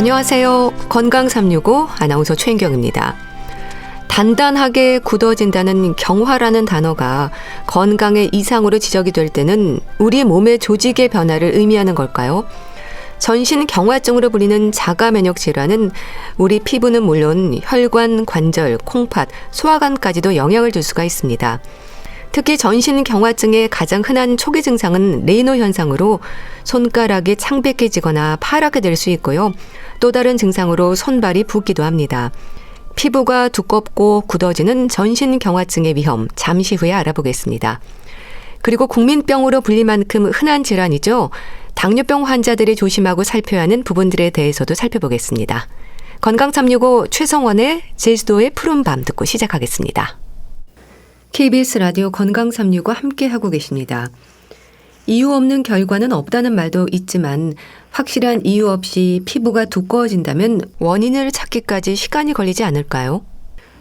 안녕하세요. 건강 365 아나운서 최인경입니다. 단단하게 굳어진다는 경화라는 단어가 건강의 이상으로 지적이 될 때는 우리 몸의 조직의 변화를 의미하는 걸까요? 전신 경화증으로 불리는 자가 면역 질환은 우리 피부는 물론 혈관, 관절, 콩팥, 소화관까지도 영향을 줄 수가 있습니다. 특히 전신 경화증의 가장 흔한 초기 증상은 레이노 현상으로 손가락이 창백해지거나 파랗게 될 수 있고요. 또 다른 증상으로 손발이 붓기도 합니다. 피부가 두껍고 굳어지는 전신 경화증의 위험, 잠시 후에 알아보겠습니다. 그리고 국민병으로 불릴 만큼 흔한 질환이죠. 당뇨병 환자들이 조심하고 살펴야 하는 부분들에 대해서도 살펴보겠습니다. 건강 365 최성원의 제주도의 푸른 밤 듣고 시작하겠습니다. KBS 라디오 건강 365 함께하고 계십니다. 이유 없는 결과는 없다는 말도 있지만 확실한 이유 없이 피부가 두꺼워진다면 원인을 찾기까지 시간이 걸리지 않을까요?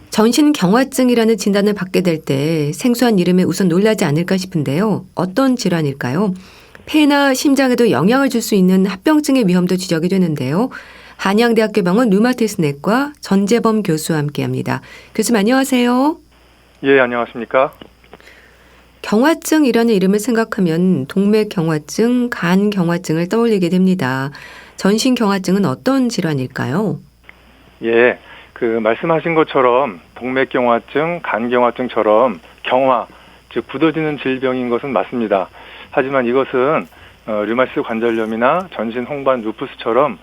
전신 경화증이라는 진단을 받게 될 때 생소한 이름에 우선 놀라지 않을까 싶은데요. 어떤 질환일까요? 폐나 심장에도 영향을 줄 수 있는 합병증의 위험도 지적이 되는데요. 한양대학교 병원 류마티스내과 전재범 교수와 함께합니다. 교수님 안녕하세요. 예, 안녕하십니까? 경화증이라는 이름을 생각하면 동맥경화증, 간경화증을 떠올리게 됩니다. 전신경화증은 어떤 질환일까요? 예, 말씀하신 것처럼 동맥경화증, 간경화증처럼 경화, 즉 굳어지는 질병인 것은 맞습니다. 하지만 이것은 류마티스 관절염이나 전신 홍반 루푸스처럼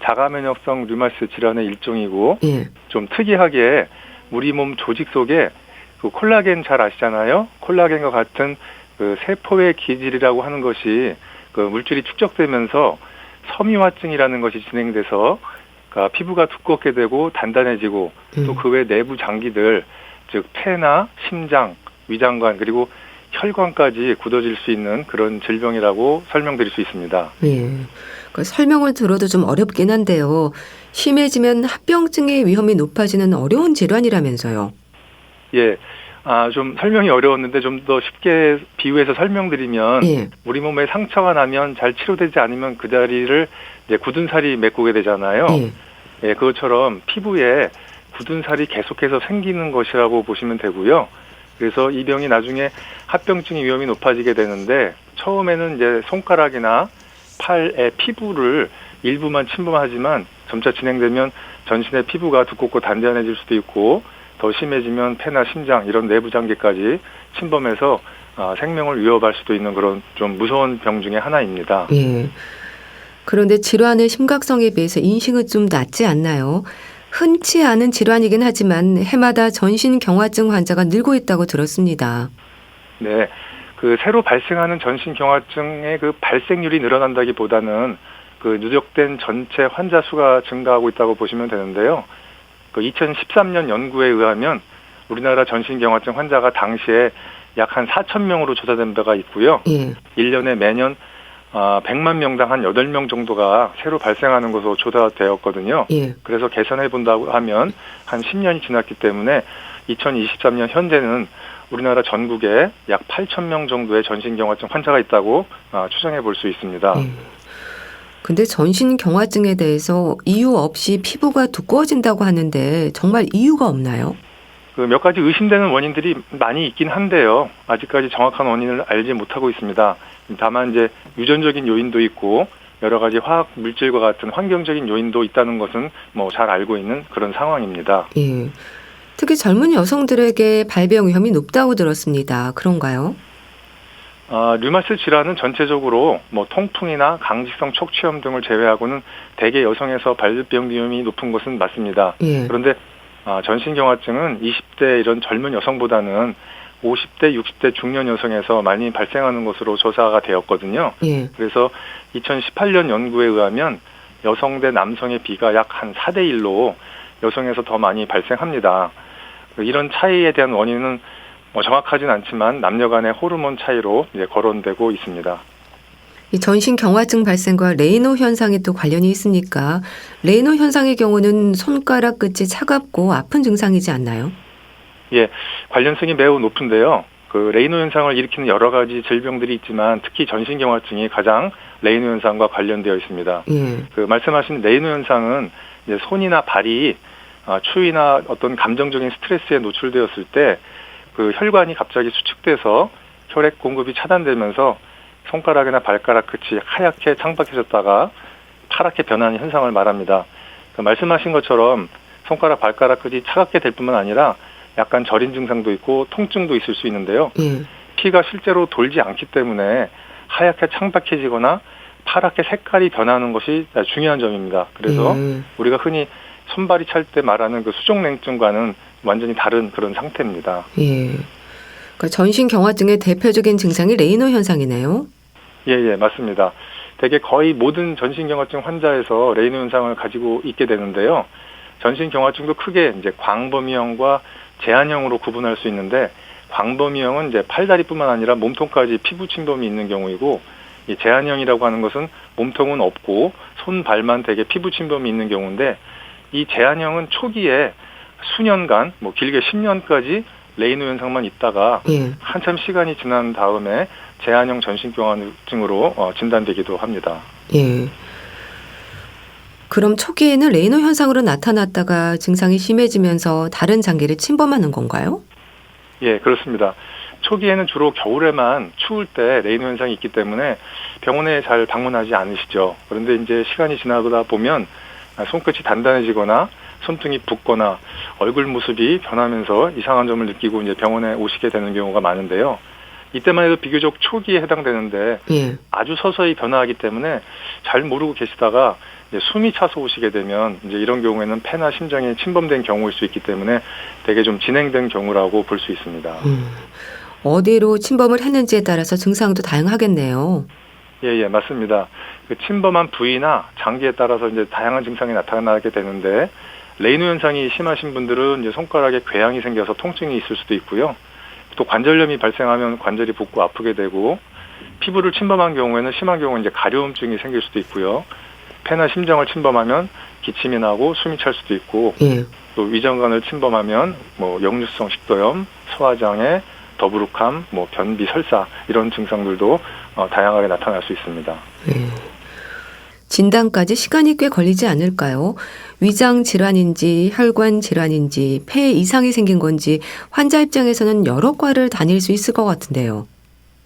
자가면역성 류마티스 질환의 일종이고 예. 좀 특이하게 우리 몸 조직 속에 콜라겐 잘 아시잖아요. 콜라겐과 같은 세포의 기질이라고 하는 것이 물질이 축적되면서 섬유화증이라는 것이 진행돼서 피부가 두껍게 되고 단단해지고 또 그 외 내부 장기들 즉 폐나 심장, 위장관 그리고 혈관까지 굳어질 수 있는 그런 질병이라고 설명드릴 수 있습니다. 예. 설명을 들어도 좀 어렵긴 한데요. 심해지면 합병증의 위험이 높아지는 어려운 질환이라면서요. 예. 좀 설명이 어려웠는데 좀 더 쉽게 비유해서 설명드리면 예. 우리 몸에 상처가 나면 잘 치료되지 않으면 그 자리를 이제 굳은 살이 메꾸게 되잖아요. 예, 그것처럼 피부에 굳은 살이 계속해서 생기는 것이라고 보시면 되고요. 그래서 이 병이 나중에 합병증의 위험이 높아지게 되는데 처음에는 이제 손가락이나 팔의 피부를 일부만 침범하지만 점차 진행되면 전신의 피부가 두껍고 단단해질 수도 있고 더 심해지면 폐나 심장 이런 내부 장기까지 침범해서 생명을 위협할 수도 있는 그런 좀 무서운 병 중에 하나입니다. 예. 그런데 질환의 심각성에 비해서 인식은 좀 낮지 않나요? 흔치 않은 질환이긴 하지만 해마다 전신 경화증 환자가 늘고 있다고 들었습니다. 네. 새로 발생하는 전신 경화증의 발생률이 늘어난다기보다는 누적된 전체 환자 수가 증가하고 있다고 보시면 되는데요. 2013년 연구에 의하면 우리나라 전신경화증 환자가 당시에 약 한 4,000명으로 조사된 바가 있고요. 예. 1년에 매년 100만 명당 한 8명 정도가 새로 발생하는 것으로 조사되었거든요. 예. 그래서 계산해 본다고 하면 한 10년이 지났기 때문에 2023년 현재는 우리나라 전국에 약 8,000명 정도의 전신경화증 환자가 있다고 추정해 볼 수 있습니다. 근데 전신 경화증에 대해서 이유 없이 피부가 두꺼워진다고 하는데 정말 이유가 없나요? 몇 가지 의심되는 원인들이 많이 있긴 한데요. 아직까지 정확한 원인을 알지 못하고 있습니다. 다만 이제 유전적인 요인도 있고 여러 가지 화학 물질과 같은 환경적인 요인도 있다는 것은 잘 알고 있는 그런 상황입니다. 예. 특히 젊은 여성들에게 발병 위험이 높다고 들었습니다. 그런가요? 류마티스 질환은 전체적으로 통풍이나 강직성 척추염 등을 제외하고는 대개 여성에서 발병 위험이 높은 것은 맞습니다. 예. 그런데 전신경화증은 20대 이런 젊은 여성보다는 50대, 60대 중년 여성에서 많이 발생하는 것으로 조사가 되었거든요. 예. 그래서 2018년 연구에 의하면 여성 대 남성의 비가 약 한 4대 1로 여성에서 더 많이 발생합니다. 이런 차이에 대한 원인은 정확하진 않지만 남녀 간의 호르몬 차이로 이제 거론되고 있습니다. 이 전신 경화증 발생과 레이노 현상이 또 관련이 있습니까? 레이노 현상의 경우는 손가락 끝이 차갑고 아픈 증상이지 않나요? 예, 관련성이 매우 높은데요. 레이노 현상을 일으키는 여러 가지 질병들이 있지만 특히 전신경화증이 가장 레이노 현상과 관련되어 있습니다. 예. 그 말씀하신 레이노 현상은 이제 손이나 발이 추위나 어떤 감정적인 스트레스에 노출되었을 때 그 혈관이 갑자기 수축돼서 혈액 공급이 차단되면서 손가락이나 발가락 끝이 하얗게 창백해졌다가 파랗게 변하는 현상을 말합니다. 그 말씀하신 것처럼 손가락, 발가락 끝이 차갑게 될 뿐만 아니라 약간 저린 증상도 있고 통증도 있을 수 있는데요. 예. 피가 실제로 돌지 않기 때문에 하얗게 창백해지거나 파랗게 색깔이 변하는 것이 중요한 점입니다. 그래서 우리가 흔히 손발이 찰 때 말하는 그 수족냉증과는 완전히 다른 그런 상태입니다. 예. 그러니까 전신경화증의 대표적인 증상이 레이노 현상이네요. 예, 맞습니다. 대개 거의 모든 전신경화증 환자에서 레이노 현상을 가지고 있게 되는데요. 전신경화증도 크게 이제 광범위형과 제한형으로 구분할 수 있는데, 광범위형은 이제 팔다리뿐만 아니라 몸통까지 피부 침범이 있는 경우이고, 이 제한형이라고 하는 것은 몸통은 없고 손, 발만 대개 피부 침범이 있는 경우인데, 이 제한형은 초기에 수년간, 길게 10년까지 레이노 현상만 있다가 한참 시간이 지난 다음에 제한형 전신경화증으로 진단되기도 합니다. 예. 그럼 초기에는 레이노 현상으로 나타났다가 증상이 심해지면서 다른 장기를 침범하는 건가요? 예, 그렇습니다. 초기에는 주로 겨울에만 추울 때 레이노 현상이 있기 때문에 병원에 잘 방문하지 않으시죠. 그런데 이제 시간이 지나다 보면 손끝이 단단해지거나 손등이 붓거나 얼굴 모습이 변하면서 이상한 점을 느끼고 이제 병원에 오시게 되는 경우가 많은데요. 이때만 해도 비교적 초기에 해당되는데 아주 서서히 변화하기 때문에 잘 모르고 계시다가 이제 숨이 차서 오시게 되면 이제 이런 경우에는 폐나 심장에 침범된 경우일 수 있기 때문에 되게 좀 진행된 경우라고 볼 수 있습니다. 어디로 침범을 했는지에 따라서 증상도 다양하겠네요. 예, 맞습니다. 그 침범한 부위나 장기에 따라서 이제 다양한 증상이 나타나게 되는데, 레이노 현상이 심하신 분들은 이제 손가락에 궤양이 생겨서 통증이 있을 수도 있고요. 또 관절염이 발생하면 관절이 붓고 아프게 되고, 피부를 침범한 경우에는 심한 경우는 이제 가려움증이 생길 수도 있고요. 폐나 심장을 침범하면 기침이 나고 숨이 찰 수도 있고, 또 위장관을 침범하면 역류성 식도염, 소화장애, 더부룩함, 변비, 설사 이런 증상들도 다양하게 나타날 수 있습니다. 진단까지 시간이 꽤 걸리지 않을까요? 위장 질환인지 혈관 질환인지 폐에 이상이 생긴 건지 환자 입장에서는 여러 과를 다닐 수 있을 것 같은데요.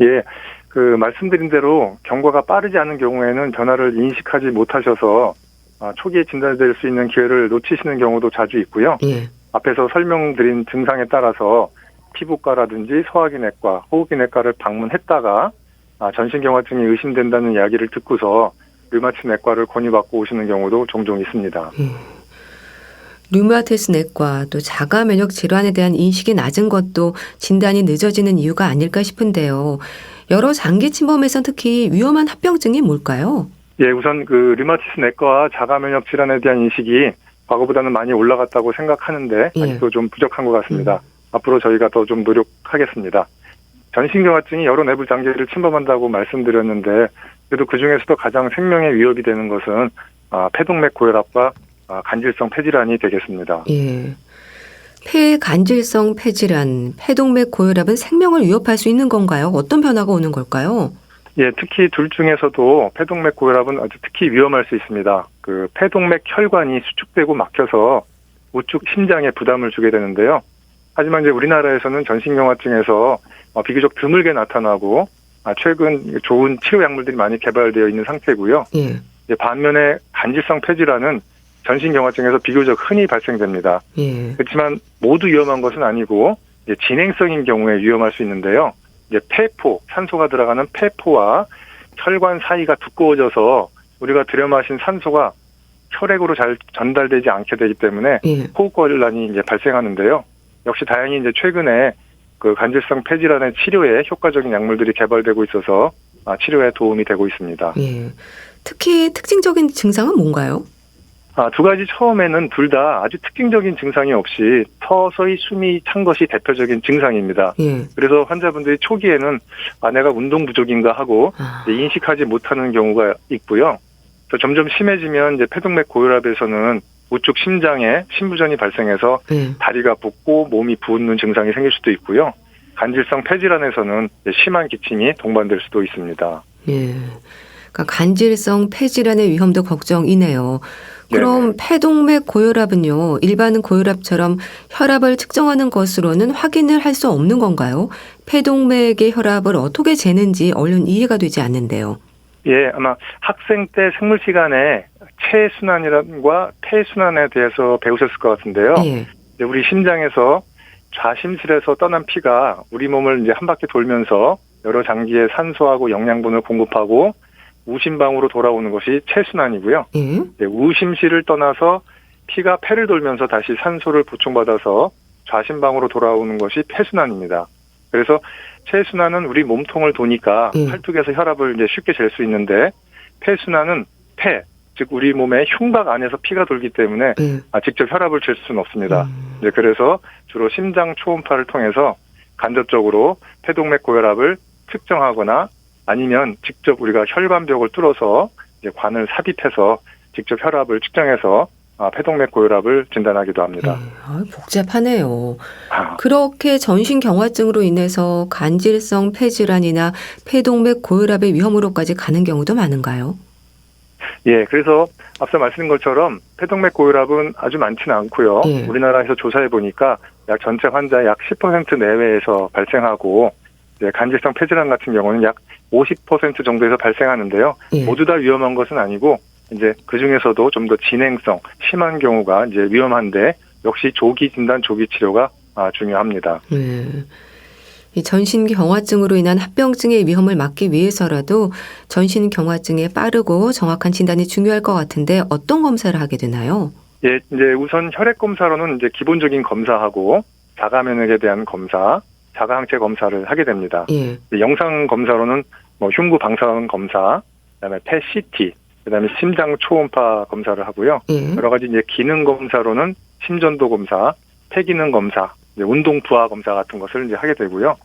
예, 그 말씀드린 대로 경과가 빠르지 않은 경우에는 변화를 인식하지 못하셔서 초기에 진단될 수 있는 기회를 놓치시는 경우도 자주 있고요. 앞에서 설명드린 증상에 따라서 피부과라든지 소화기내과, 호흡기내과를 방문했다가 전신경화증이 의심된다는 이야기를 듣고서 류마티스 내과를 권유받고 오시는 경우도 종종 있습니다. 류마티스 내과 또 자가 면역 질환에 대한 인식이 낮은 것도 진단이 늦어지는 이유가 아닐까 싶은데요. 여러 장기 침범에선 특히 위험한 합병증이 뭘까요? 예, 우선 그 류마티스 내과와 자가 면역 질환에 대한 인식이 과거보다는 많이 올라갔다고 생각하는데 아직도 좀 부족한 것 같습니다. 앞으로 저희가 더 좀 노력하겠습니다. 전신경화증이 여러 내부 장기를 침범한다고 말씀드렸는데, 그래도 그중에서도 가장 생명에 위협이 되는 것은 폐동맥 고혈압과 간질성 폐질환이 되겠습니다. 예. 폐 간질성 폐질환, 폐동맥 고혈압은 생명을 위협할 수 있는 건가요? 어떤 변화가 오는 걸까요? 예, 특히 둘 중에서도 폐동맥 고혈압은 아주 특히 위험할 수 있습니다. 그 폐동맥 혈관이 수축되고 막혀서 우측 심장에 부담을 주게 되는데요. 하지만 이제 우리나라에서는 전신경화증에서 비교적 드물게 나타나고 최근 좋은 치료 약물들이 많이 개발되어 있는 상태고요. 반면에 간질성 폐질환은 전신경화증에서 비교적 흔히 발생됩니다. 그렇지만 모두 위험한 것은 아니고 진행성인 경우에 위험할 수 있는데요. 이제 폐포, 산소가 들어가는 폐포와 혈관 사이가 두꺼워져서 우리가 들여 마신 산소가 혈액으로 잘 전달되지 않게 되기 때문에 호흡곤란이 이제 발생하는데요. 역시 다행히 이제 최근에 그 간질성 폐질환의 치료에 효과적인 약물들이 개발되고 있어서 치료에 도움이 되고 있습니다. 특히 특징적인 증상은 뭔가요? 두 가지 처음에는 둘 다 아주 특징적인 증상이 없이 서서히 숨이 찬 것이 대표적인 증상입니다. 그래서 환자분들이 초기에는 내가 운동 부족인가 하고 인식하지 못하는 경우가 있고요. 또 점점 심해지면 이제 폐동맥 고혈압에서는 우측 심장에 심부전이 발생해서 다리가 붓고 몸이 부은 증상이 생길 수도 있고요. 간질성 폐질환에서는 심한 기침이 동반될 수도 있습니다. 그러니까 간질성 폐질환의 위험도 걱정이네요. 그럼 폐동맥 고혈압은요, 일반 고혈압처럼 혈압을 측정하는 것으로는 확인을 할 수 없는 건가요? 폐동맥의 혈압을 어떻게 재는지 얼른 이해가 되지 않는데요. 예, 아마 학생 때 생물 시간에 체순환과 폐순환에 대해서 배우셨을 것 같은데요. 예. 이제 우리 심장에서 좌심실에서 떠난 피가 우리 몸을 이제 한 바퀴 돌면서 여러 장기에 산소하고 영양분을 공급하고 우심방으로 돌아오는 것이 체순환이고요. 예. 이제 우심실을 떠나서 피가 폐를 돌면서 다시 산소를 보충받아서 좌심방으로 돌아오는 것이 폐순환입니다. 그래서 체순환은 우리 몸통을 도니까 팔뚝에서 혈압을 이제 쉽게 잴 수 있는데, 폐순환은 폐, 즉 우리 몸의 흉곽 안에서 피가 돌기 때문에 직접 혈압을 잴 수는 없습니다. 이제 그래서 주로 심장 초음파를 통해서 간접적으로 폐동맥 고혈압을 측정하거나 아니면 직접 우리가 혈관벽을 뚫어서 이제 관을 삽입해서 직접 혈압을 측정해서 폐동맥 고혈압을 진단하기도 합니다. 복잡하네요. 그렇게 전신경화증으로 인해서 간질성 폐질환이나 폐동맥 고혈압의 위험으로까지 가는 경우도 많은가요? 예, 그래서 앞서 말씀드린 것처럼 폐동맥 고혈압은 아주 많지는 않고요. 우리나라에서 조사해 보니까 약 전체 환자의 약 10% 내외에서 발생하고, 이제 간질성 폐질환 같은 경우는 약 50% 정도에서 발생하는데요. 모두 다 위험한 것은 아니고, 이제 그 중에서도 좀 더 진행성, 심한 경우가 이제 위험한데, 역시 조기 진단, 조기 치료가 중요합니다. 이 전신경화증으로 인한 합병증의 위험을 막기 위해서라도 전신경화증의 빠르고 정확한 진단이 중요할 것 같은데 어떤 검사를 하게 되나요? 예, 이제 우선 혈액 검사로는 이제 기본적인 검사하고 자가 면역에 대한 검사, 자가 항체 검사를 하게 됩니다. 영상 검사로는 뭐 흉부 방사선 검사, 그다음에 폐 CT, 그다음에 심장 초음파 검사를 하고요. 여러 가지 이제 기능 검사로는 심전도 검사, 폐기능 검사, 운동 부하 검사 같은 것을 이제 하게 되고요.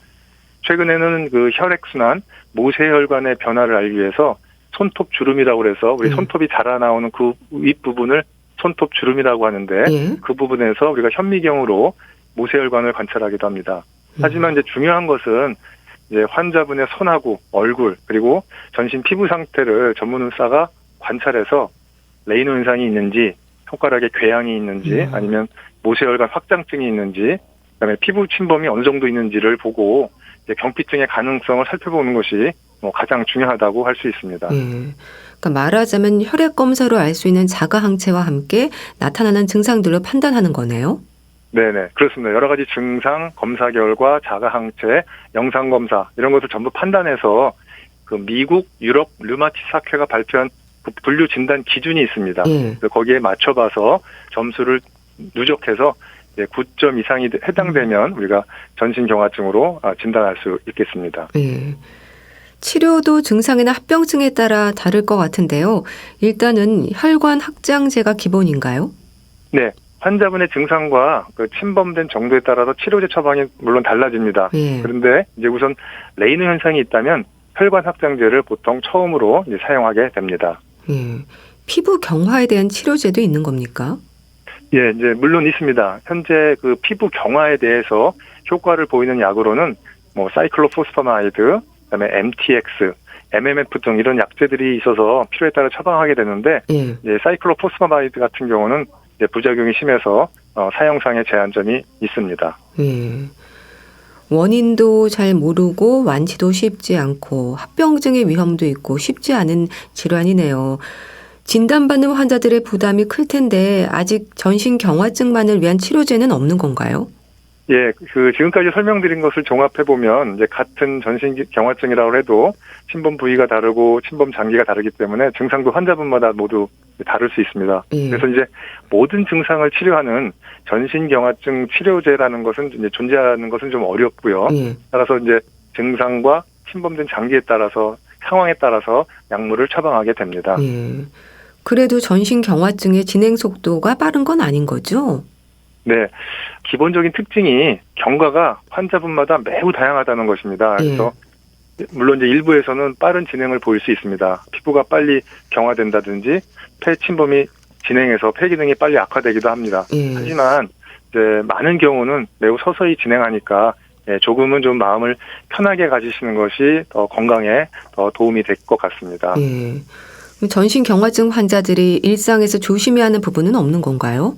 최근에는 그 혈액순환, 모세혈관의 변화를 알기 위해서 손톱 주름이라고 해서 우리 손톱이 자라나오는 그 윗부분을 손톱 주름이라고 하는데, 그 부분에서 우리가 현미경으로 모세혈관을 관찰하기도 합니다. 하지만 이제 중요한 것은 이제 환자분의 손하고 얼굴, 그리고 전신 피부 상태를 전문 의사가 관찰해서 레이노 현상이 있는지, 손가락에 궤양이 있는지, 아니면 모세혈관 확장증이 있는지, 그다음에 피부 침범이 어느 정도 있는지를 보고 이제 경피증의 가능성을 살펴보는 것이 가장 중요하다고 할 수 있습니다. 그러니까 말하자면 혈액 검사로 알 수 있는 자가 항체와 함께 나타나는 증상들로 판단하는 거네요. 네네, 그렇습니다. 여러 가지 증상, 검사 결과, 자가 항체, 영상 검사 이런 것을 전부 판단해서 그 미국, 유럽 류마티스 학회가 발표한 그 분류 진단 기준이 있습니다. 그래서 거기에 맞춰봐서 점수를 누적해서 9점 이상이 해당되면 우리가 전신경화증으로 진단할 수 있겠습니다. 치료도 증상이나 합병증에 따라 다를 것 같은데요. 일단은 혈관 확장제가 기본인가요? 네. 환자분의 증상과 그 침범된 정도에 따라서 치료제 처방이 물론 달라집니다. 그런데 이제 우선 레이노 현상이 있다면 혈관 확장제를 보통 처음으로 이제 사용하게 됩니다. 피부 경화에 대한 치료제도 있는 겁니까? 예, 이제 물론 있습니다. 현재 그 피부 경화에 대해서 효과를 보이는 약으로는 뭐 사이클로포스파마이드, 그다음에 MTX, MMF 등 이런 약제들이 있어서 필요에 따라 처방하게 되는데, 이제 사이클로포스파마이드 같은 경우는 이제 부작용이 심해서 사용상의 제한점이 있습니다. 원인도 잘 모르고 완치도 쉽지 않고 합병증의 위험도 있고 쉽지 않은 질환이네요. 진단받는 환자들의 부담이 클 텐데 아직 전신경화증만을 위한 치료제는 없는 건가요? 예, 그 지금까지 설명드린 것을 종합해 보면 이제 같은 전신경화증이라고 해도 침범 부위가 다르고 침범 장기가 다르기 때문에 증상도 환자분마다 모두 다를 수 있습니다. 그래서 이제 모든 증상을 치료하는 전신경화증 치료제라는 것은 이제 존재하는 것은 좀 어렵고요. 따라서 이제 증상과 침범된 장기에 따라서 상황에 따라서 약물을 처방하게 됩니다. 그래도 전신경화증의 진행 속도가 빠른 건 아닌 거죠? 네, 기본적인 특징이 경과가 환자분마다 매우 다양하다는 것입니다. 그래서 물론 이제 일부에서는 빠른 진행을 보일 수 있습니다. 피부가 빨리 경화된다든지 폐 침범이 진행해서 폐 기능이 빨리 악화되기도 합니다. 하지만 이제 많은 경우는 매우 서서히 진행하니까 예, 조금은 좀 마음을 편하게 가지시는 것이 더 건강에 더 도움이 될 것 같습니다. 예. 그럼 전신경화증 환자들이 일상에서 조심해야 하는 부분은 없는 건가요?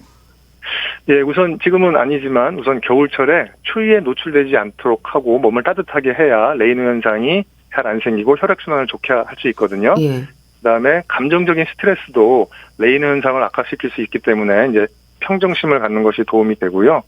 예, 우선 지금은 아니지만 우선 겨울철에 추위에 노출되지 않도록 하고 몸을 따뜻하게 해야 레이노 현상이 잘 안 생기고 혈액순환을 좋게 할 수 있거든요. 예. 그다음에 감정적인 스트레스도 레이노 현상을 악화시킬 수 있기 때문에 이제 평정심을 갖는 것이 도움이 되고요.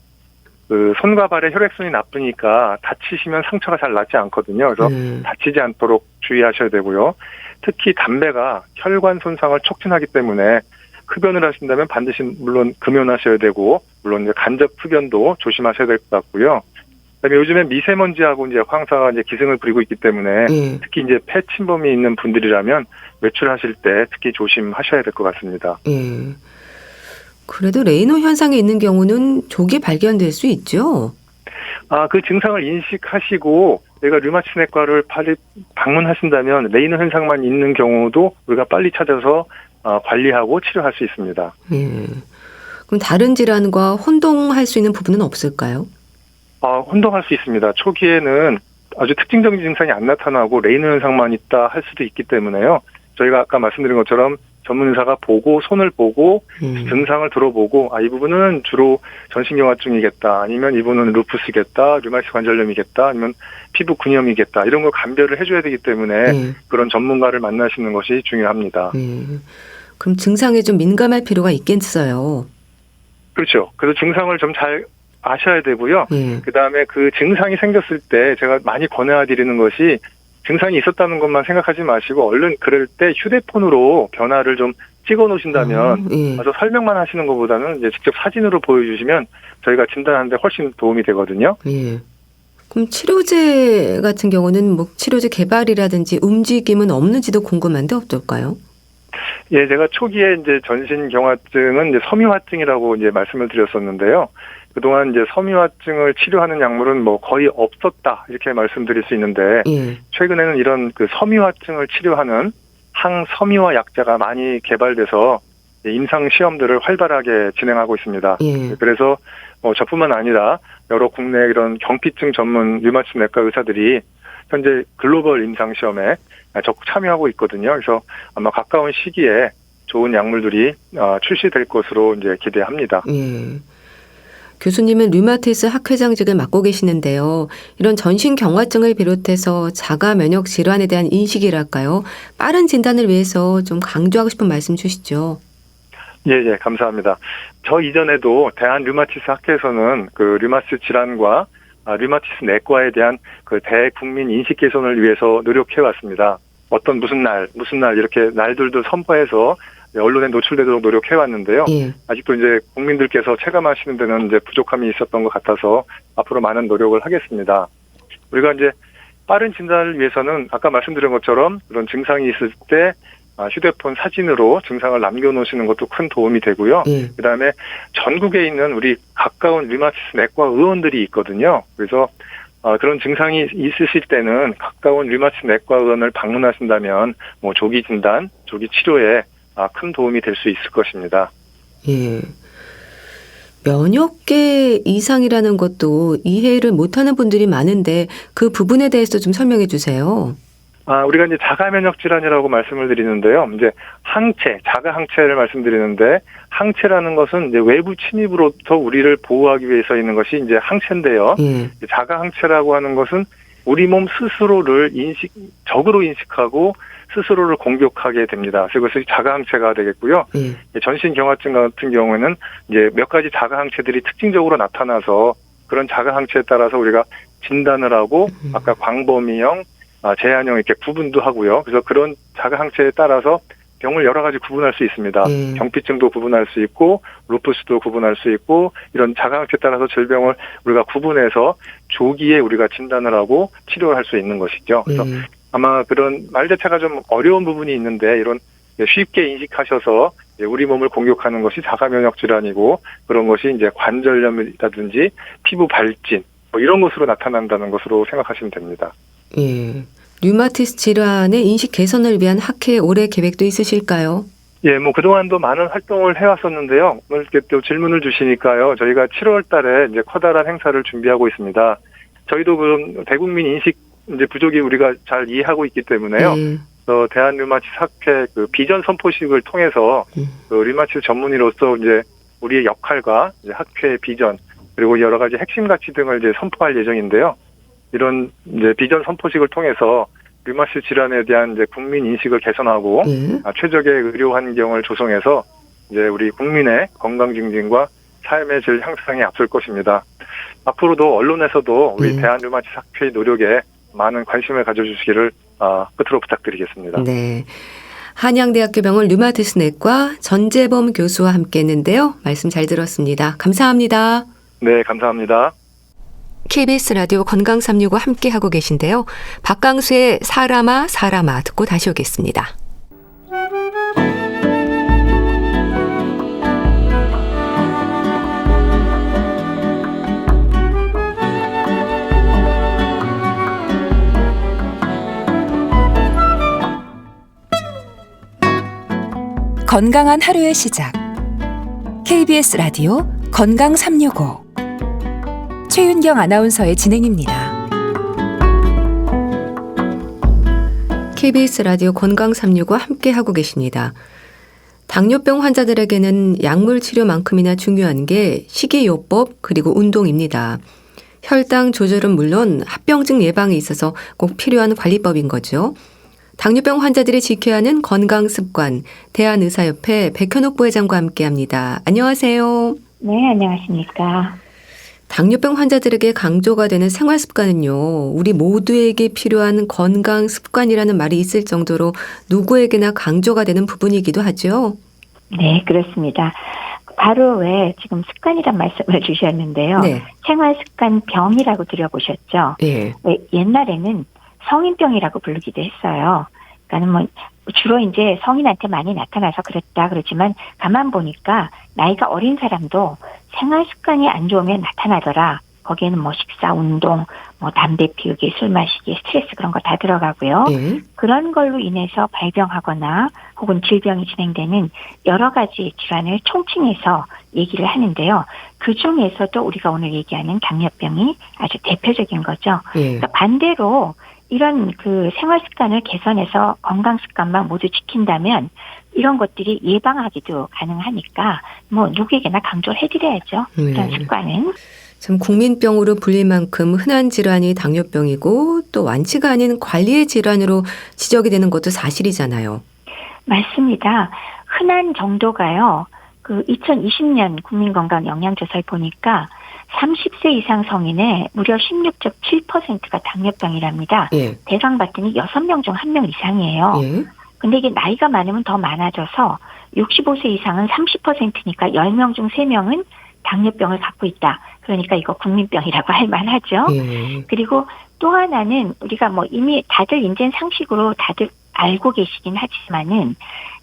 그 손과 발의 혈액순이 나쁘니까 다치시면 상처가 잘 낫지 않거든요. 그래서 다치지 않도록 주의하셔야 되고요. 특히 담배가 혈관 손상을 촉진하기 때문에 흡연을 하신다면 반드시 물론 금연하셔야 되고 물론 이제 간접 흡연도 조심하셔야 될 것 같고요. 그다음에 요즘에 미세먼지하고 이제 황사가 이제 기승을 부리고 있기 때문에 특히 이제 폐 침범이 있는 분들이라면 외출하실 때 특히 조심하셔야 될 것 같습니다. 예. 그래도 레이노 현상이 있는 경우는 조기 발견될 수 있죠? 그 증상을 인식하시고 내가 류마티스 내과를 빨리 방문하신다면 레이노 현상만 있는 경우도 우리가 빨리 찾아서 관리하고 치료할 수 있습니다. 예. 그럼 다른 질환과 혼동할 수 있는 부분은 없을까요? 혼동할 수 있습니다. 초기에는 아주 특징적인 증상이 안 나타나고 레이노 현상만 있다 할 수도 있기 때문에요. 저희가 아까 말씀드린 것처럼 전문 의사가 보고 손을 보고 증상을 들어보고 이 부분은 주로 전신경화증이겠다 아니면 이분은 루푸스겠다 류마티스 관절염이겠다 아니면 피부 근염이겠다 이런 걸 감별을 해줘야 되기 때문에 그런 전문가를 만나시는 것이 중요합니다. 그럼 증상에 좀 민감할 필요가 있겠어요. 그렇죠. 그래서 증상을 좀 잘 아셔야 되고요. 그다음에 그 증상이 생겼을 때 제가 많이 권해드리는 것이 증상이 있었다는 것만 생각하지 마시고 얼른 그럴 때 휴대폰으로 변화를 좀 찍어 놓으신다면 아주 설명만 하시는 것보다는 이제 직접 사진으로 보여주시면 저희가 진단하는 데 훨씬 도움이 되거든요. 그럼 치료제 같은 경우는 뭐 치료제 개발이라든지 움직임은 없는지도 궁금한데 어떨까요? 예, 제가 초기에 이제 전신경화증은 이제 섬유화증이라고 이제 말씀을 드렸었는데요. 그동안 이제 섬유화증을 치료하는 약물은 뭐 거의 없었다 이렇게 말씀드릴 수 있는데 최근에는 이런 그 섬유화증을 치료하는 항섬유화 약제가 많이 개발돼서 임상 시험들을 활발하게 진행하고 있습니다. 그래서 저뿐만 아니라 여러 국내 이런 경피증 전문 류마티스 내과 의사들이 현재 글로벌 임상 시험에 적극 참여하고 있거든요. 그래서 아마 가까운 시기에 좋은 약물들이 출시될 것으로 이제 기대합니다. 교수님은 류마티스 학회장직을 맡고 계시는데요. 이런 전신경화증을 비롯해서 자가 면역 질환에 대한 인식이랄까요? 빠른 진단을 위해서 좀 강조하고 싶은 말씀 주시죠. 예, 감사합니다. 저 이전에도 대한 류마티스 학회에서는 그 류마티스 질환과 류마티스 내과에 대한 그 대국민 인식 개선을 위해서 노력해 왔습니다. 무슨 날 이렇게 날들도 선포해서 언론에 노출되도록 노력해 왔는데요. 아직도 이제 국민들께서 체감하시는 데는 이제 부족함이 있었던 것 같아서 앞으로 많은 노력을 하겠습니다. 우리가 이제 빠른 진단을 위해서는 아까 말씀드린 것처럼 그런 증상이 있을 때 휴대폰 사진으로 증상을 남겨놓으시는 것도 큰 도움이 되고요. 그다음에 전국에 있는 우리 가까운 류마티스 내과 의원들이 있거든요. 그래서 그런 증상이 있으실 때는 가까운 류마티스 내과 의원을 방문하신다면 뭐 조기 진단, 조기 치료에 큰 도움이 될 수 있을 것입니다. 면역계 이상이라는 것도 이해를 못하는 분들이 많은데 그 부분에 대해서 좀 설명해 주세요. 우리가 이제 자가 면역 질환이라고 말씀을 드리는데요. 이제 자가 항체를 말씀드리는데 항체라는 것은 이제 외부 침입으로부터 우리를 보호하기 위해서 있는 것이 이제 항체인데요. 자가 항체라고 하는 것은 우리 몸 스스로를 적으로 인식하고 스스로를 공격하게 됩니다. 그래서 그것이 자가 항체가 되겠고요. 전신경화증 같은 경우에는 이제 몇 가지 자가 항체들이 특징적으로 나타나서 그런 자가 항체에 따라서 우리가 진단을 하고 아까 광범위형, 제한형 이렇게 구분도 하고요. 그래서 그런 자가 항체에 따라서 병을 여러 가지 구분할 수 있습니다. 경피증도 구분할 수 있고 루푸스도 구분할 수 있고 이런 자가 항체에 따라서 질병을 우리가 구분해서 조기에 우리가 진단을 하고 치료를 할 수 있는 것이죠. 그래서 아마 그런 말 자체가 좀 어려운 부분이 있는데 이런 쉽게 인식하셔서 우리 몸을 공격하는 것이 자가 면역 질환이고 그런 것이 이제 관절염이라든지 피부 발진 뭐 이런 것으로 나타난다는 것으로 생각하시면 됩니다. 류마티스 질환의 인식 개선을 위한 학회 올해 계획도 있으실까요? 뭐 그동안도 많은 활동을 해왔었는데요. 오늘 이렇게 또 질문을 주시니까요. 저희가 7월 달에 이제 커다란 행사를 준비하고 있습니다. 저희도 그런 대국민 인식 이제 부족이 우리가 잘 이해하고 있기 때문에요. 대한류마티스학회 그 비전 선포식을 통해서 그 류마티스 전문의로서 이제 우리의 역할과 이제 학회의 비전 그리고 여러 가지 핵심 가치 등을 이제 선포할 예정인데요. 이런 이제 비전 선포식을 통해서 류마티스 질환에 대한 이제 국민 인식을 개선하고 최적의 의료 환경을 조성해서 이제 우리 국민의 건강 증진과 삶의 질 향상에 앞설 것입니다. 앞으로도 언론에서도 우리 대한류마티스학회의 노력에 많은 관심을 가져주시기를 끝으로 부탁드리겠습니다. 네. 한양대학교 병원 류마티스내과 전재범 교수와 함께했는데요. 말씀 잘 들었습니다. 감사합니다. 네, 감사합니다. KBS 라디오 건강365 함께하고 계신데요. 박강수의 사람아 사람아 듣고 다시 오겠습니다. 건강한 하루의 시작. KBS 라디오 건강365 최윤경 아나운서의 진행입니다. KBS 라디오 건강365 함께하고 계십니다. 당뇨병 환자들에게는 약물 치료만큼이나 중요한 게 식이요법 그리고 운동입니다. 혈당 조절은 물론 합병증 예방에 있어서 꼭 필요한 관리법인 거죠. 당뇨병 환자들이 지켜야 하는 건강습관, 대한의사협회 백현옥 부회장과 함께합니다. 안녕하세요. 네, 안녕하십니까. 당뇨병 환자들에게 강조가 되는 생활습관은요. 우리 모두에게 필요한 건강습관이라는 말이 있을 정도로 누구에게나 강조가 되는 부분이기도 하죠. 네, 그렇습니다. 바로 왜 지금 습관이란 말씀을 주셨는데요. 네. 생활습관 병이라고 들어보셨죠? 예. 왜 옛날에는 성인병이라고 부르기도 했어요. 그러니까 뭐 주로 이제 성인한테 많이 나타나서 그랬다 그러지만 가만 보니까 나이가 어린 사람도 생활 습관이 안 좋으면 나타나더라. 거기에는 뭐 식사, 운동, 뭐 담배 피우기, 술 마시기, 스트레스 그런 거 다 들어가고요. 예. 그런 걸로 인해서 발병하거나 혹은 질병이 진행되는 여러 가지 질환을 총칭해서 얘기를 하는데요. 그 중에서도 우리가 오늘 얘기하는 당뇨병이 아주 대표적인 거죠. 예. 그러니까 반대로 이런 그 생활 습관을 개선해서 건강 습관만 모두 지킨다면 이런 것들이 예방하기도 가능하니까 뭐 누구에게나 강조를 해드려야죠. 그런 습관은. 참 국민병으로 불릴 만큼 흔한 질환이 당뇨병이고 또 완치가 아닌 관리의 질환으로 지적이 되는 것도 사실이잖아요. 맞습니다. 흔한 정도가요. 그 2020년 국민건강영양조사를 보니까 30세 이상 성인의 무려 16.7%가 당뇨병이랍니다. 예. 대상 봤더니 6명 중 1명 이상이에요. 예. 근데 이게 나이가 많으면 더 많아져서 65세 이상은 30%니까 10명 중 3명은 당뇨병을 갖고 있다. 그러니까 이거 국민병이라고 할 만하죠. 예. 그리고 또 하나는 우리가 뭐 이미 다들 인제 상식으로 다들 알고 계시긴 하지만은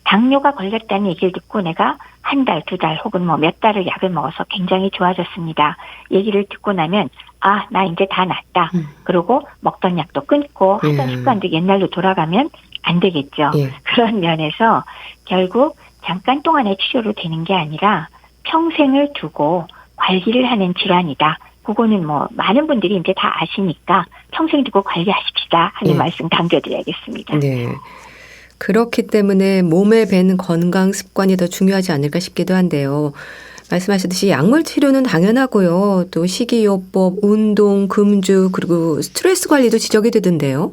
당뇨가 걸렸다는 얘기를 듣고 내가 한 달, 2달 혹은 뭐 몇 달을 약을 먹어서 굉장히 좋아졌습니다. 얘기를 듣고 나면 아, 나 이제 다 낫다. 그러고 먹던 약도 끊고 하던 습관도 옛날로 돌아가면 안 되겠죠. 예. 그런 면에서 결국 잠깐 동안의 치료로 되는 게 아니라 평생을 두고 관리를 하는 질환이다. 그거는 뭐 많은 분들이 이제 다 아시니까 평생 두고 관리하십시다 하는 말씀 강조드려야겠습니다. 네. 그렇기 때문에 몸에 배는 건강 습관이 더 중요하지 않을까 싶기도 한데요. 말씀하셨듯이 약물 치료는 당연하고요. 또 식이요법, 운동, 금주 그리고 스트레스 관리도 지적이 되던데요.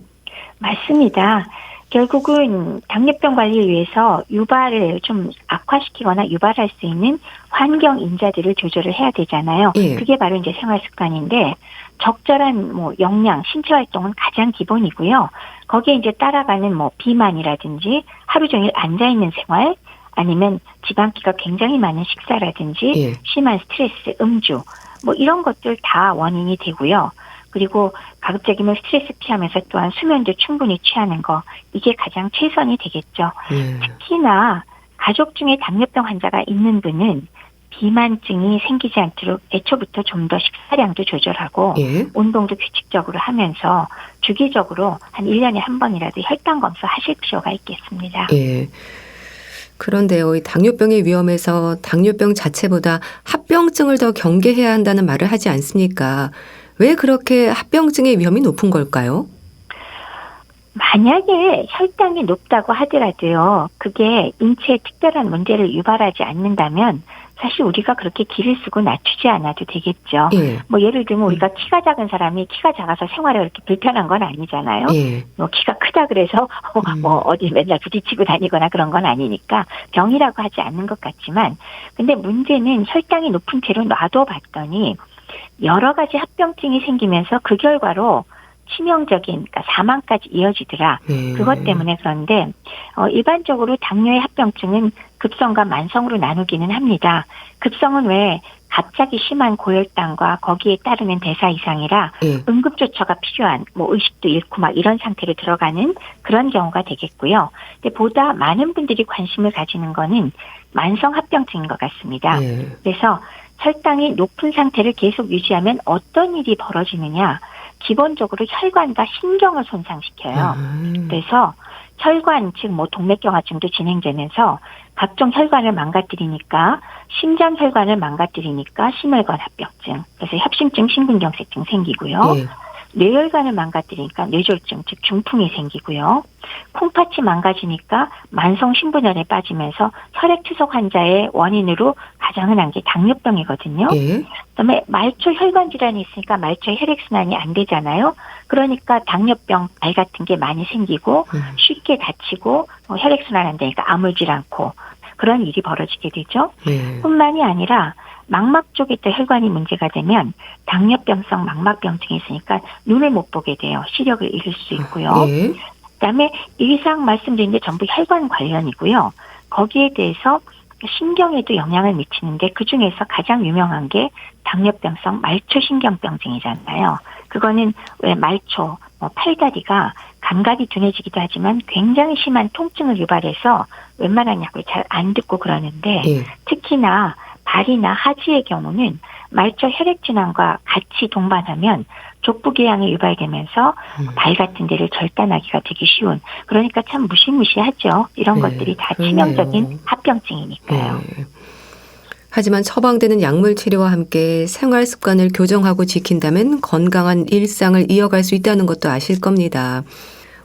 맞습니다. 결국은 당뇨병 관리를 위해서 유발을 좀 악화시키거나 유발할 수 있는 환경 인자들을 조절을 해야 되잖아요. 예. 그게 바로 이제 생활 습관인데 적절한 뭐 영양, 신체 활동은 가장 기본이고요. 거기에 이제 따라가는 뭐 비만이라든지 하루 종일 앉아 있는 생활 아니면 지방기가 굉장히 많은 식사라든지 예. 심한 스트레스, 음주 뭐 이런 것들 다 원인이 되고요. 그리고 가급적이면 스트레스 피하면서 또한 수면도 충분히 취하는 거 이게 가장 최선이 되겠죠. 특히나 가족 중에 당뇨병 환자가 있는 분은 비만증이 생기지 않도록 애초부터 좀 더 식사량도 조절하고 예. 운동도 규칙적으로 하면서 주기적으로 한 1년에 한 번이라도 혈당 검사하실 필요가 있겠습니다. 예. 그런데요, 이 당뇨병의 위험에서 당뇨병 자체보다 합병증을 더 경계해야 한다는 말을 하지 않습니까? 왜 그렇게 합병증의 위험이 높은 걸까요? 만약에 혈당이 높다고 하더라도요, 그게 인체에 특별한 문제를 유발하지 않는다면 사실 우리가 그렇게 기를 쓰고 낮추지 않아도 되겠죠. 예. 뭐 예를 들면 우리가 키가 작은 사람이 키가 작아서 생활에 그렇게 불편한 건 아니잖아요. 예. 뭐 키가 크다 그래서 뭐 어디 맨날 부딪히고 다니거나 그런 건 아니니까 병이라고 하지 않는 것 같지만, 근데 문제는 혈당이 높은 채로 놔둬 봤더니 여러 가지 합병증이 생기면서 그 결과로 치명적인, 그러니까 사망까지 이어지더라. 예. 그것 때문에. 그런데 일반적으로 당뇨의 합병증은 급성과 만성으로 나누기는 합니다. 급성은 왜 갑자기 심한 고혈당과 거기에 따르는 대사 이상이라 예. 응급조처가 필요한, 뭐 의식도 잃고 막 이런 상태로 들어가는 그런 경우가 되겠고요. 근데 보다 많은 분들이 관심을 가지는 거는 만성 합병증인 것 같습니다. 예. 그래서 혈당이 높은 상태를 계속 유지하면 어떤 일이 벌어지느냐? 기본적으로 혈관과 신경을 손상시켜요. 그래서 혈관, 즉 뭐 동맥경화증도 진행되면서 각종 혈관을 망가뜨리니까 심장 혈관을 망가뜨리니까 심혈관 합병증, 그래서 협심증, 심근경색증 생기고요. 예. 뇌혈관을 망가뜨리니까 뇌졸중, 즉 중풍이 생기고요. 콩팥이 망가지니까 만성 신부전에 빠지면서 혈액투석 환자의 원인으로 가장 흔한 게 당뇨병이거든요. 예. 그다음에 말초 혈관 질환이 있으니까 말초의 혈액순환이 안 되잖아요. 그러니까 당뇨병 알 같은 게 많이 생기고 쉽게 다치고 혈액순환 안 되니까 아물질 않고 그런 일이 벌어지게 되죠. 예. 뿐만이 뿐만이 아니라 망막 쪽에 또 혈관이 문제가 되면 당뇨병성 망막병증이 있으니까 눈을 못 보게 돼요. 시력을 잃을 수 있고요. 예. 그다음에 이상 말씀드린 게 전부 혈관 관련이고요. 거기에 대해서 신경에도 영향을 미치는데 그중에서 가장 유명한 게 당뇨병성 말초신경병증이잖아요. 그거는 왜 말초, 팔다리가 감각이 둔해지기도 하지만 굉장히 심한 통증을 유발해서 웬만한 약을 잘 안 듣고 그러는데 예. 특히나 발이나 하지의 경우는 말초 혈액진환과 같이 동반하면 족부궤양이 유발되면서 발 같은 데를 절단하기가 되게 쉬운, 그러니까 참 무시무시하죠. 이런 네, 것들이 다 그러네요. 치명적인 합병증이니까요. 예. 하지만 처방되는 약물 치료와 함께 생활 습관을 교정하고 지킨다면 건강한 일상을 이어갈 수 있다는 것도 아실 겁니다.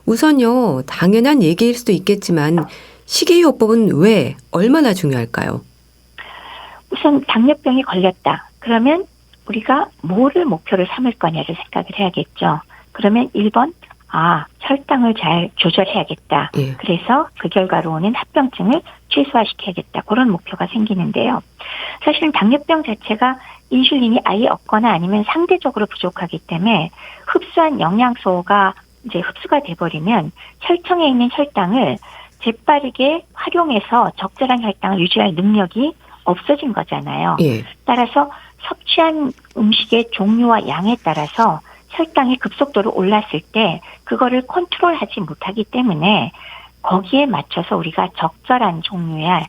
우선요, 당연한 얘기일 수도 있겠지만 식이요법은 왜 얼마나 중요할까요? 우선 당뇨병이 걸렸다. 그러면 우리가 뭐를 목표로 삼을 거냐를 생각을 해야겠죠. 그러면 1번, 혈당을 잘 조절해야겠다. 예. 그래서 그 결과로 오는 합병증을 최소화시켜야겠다. 그런 목표가 생기는데요. 사실은 당뇨병 자체가 인슐린이 아예 없거나 아니면 상대적으로 부족하기 때문에 흡수한 영양소가 이제 흡수가 돼버리면 혈청에 있는 혈당을 재빠르게 활용해서 적절한 혈당을 유지할 능력이 없어진 거잖아요. 예. 따라서 섭취한 음식의 종류와 양에 따라서 혈당이 급속도로 올랐을 때 그거를 컨트롤하지 못하기 때문에 거기에 맞춰서 우리가 적절한 종류의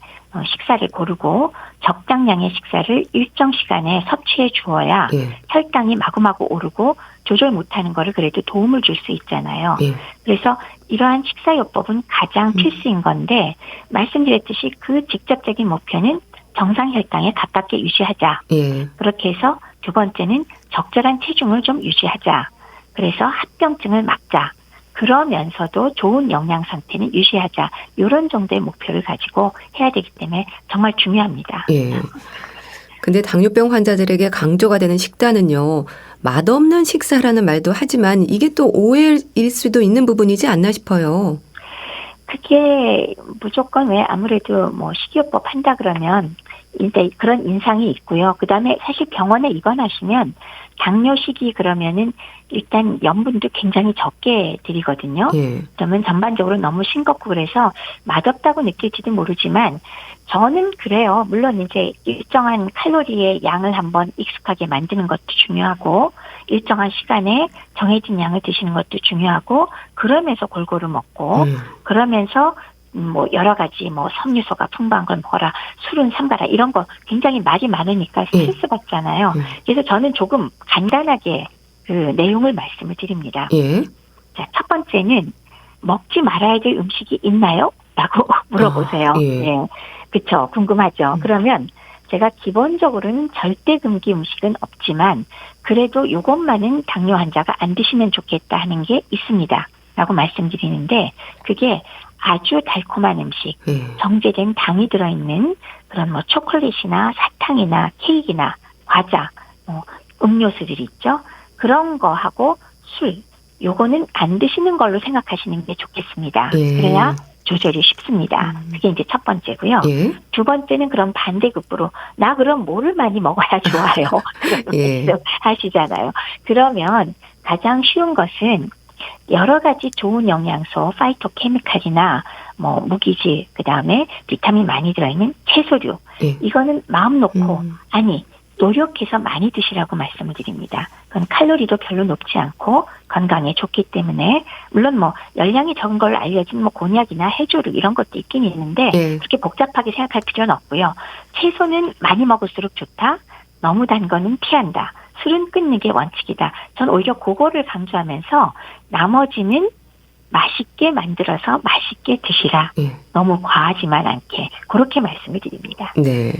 식사를 고르고 적당량의 식사를 일정 시간에 섭취해 주어야 예. 혈당이 마구마구 오르고 조절 못하는 거를 그래도 도움을 줄 수 있잖아요. 예. 그래서 이러한 식사요법은 가장 필수인 건데 말씀드렸듯이 그 직접적인 목표는 정상 혈당에 가깝게 유지하자. 예. 그렇게 해서 두 번째는 적절한 체중을 좀 유지하자. 그래서 합병증을 막자. 그러면서도 좋은 영양 상태는 유지하자. 이런 정도의 목표를 가지고 해야 되기 때문에 정말 중요합니다. 예. 근데 당뇨병 환자들에게 강조가 되는 식단은요, 맛없는 식사라는 말도 하지만 이게 또 오해일 수도 있는 부분이지 않나 싶어요. 그게 무조건 왜 아무래도 뭐 식이요법 한다 그러면 이제 그런 인상이 있고요. 그다음에 사실 병원에 입원하시면 당뇨식이 그러면은 일단 염분도 굉장히 적게 드리거든요. 예. 그러면 전반적으로 너무 싱겁고 그래서 맛없다고 느낄지도 모르지만 저는 그래요. 물론 이제 일정한 칼로리의 양을 한번 익숙하게 만드는 것도 중요하고 일정한 시간에 정해진 양을 드시는 것도 중요하고 그러면서 골고루 먹고 그러면서 뭐 여러 가지 뭐 섬유소가 풍부한 걸 먹어라, 술은 삼가라 이런 거 굉장히 말이 많으니까 스트레스 받잖아요. 그래서 저는 조금 간단하게 그 내용을 말씀을 드립니다. 예. 자, 첫 번째는 먹지 말아야 될 음식이 있나요? 라고 물어보세요. 예. 예. 그쵸. 궁금하죠. 그러면 제가 기본적으로는 절대 금기 음식은 없지만 그래도 이것만은 당뇨 환자가 안 드시면 좋겠다 하는 게 있습니다. 라고 말씀드리는데 그게 아주 달콤한 음식, 정제된 당이 들어있는 그런 뭐 초콜릿이나 사탕이나 케이크나 과자, 음료수들 있죠. 그런 거하고 술, 요거는 안 드시는 걸로 생각하시는 게 좋겠습니다. 그래야 조절이 쉽습니다. 그게 이제 첫 번째고요. 두 번째는 그럼 반대급부로 나 그럼 뭐를 많이 먹어야 좋아요. 그런 하시잖아요. 그러면 가장 쉬운 것은 여러 가지 좋은 영양소, 파이토케미칼이나 뭐 무기질, 그다음에 비타민 많이 들어있는 채소류. 이거는 마음 놓고 아니 노력해서 많이 드시라고 말씀을 드립니다. 그건 칼로리도 별로 높지 않고 건강에 좋기 때문에 물론 뭐 열량이 적은 걸로 알려진 뭐 곤약이나 해조류 이런 것도 있긴 있는데 그렇게 복잡하게 생각할 필요는 없고요. 채소는 많이 먹을수록 좋다. 너무 단 거는 피한다. 술은 끊는 게 원칙이다. 전 오히려 그거를 강조하면서 나머지는 맛있게 만들어서 맛있게 드시라. 너무 과하지만 않게. 그렇게 말씀을 드립니다. 네.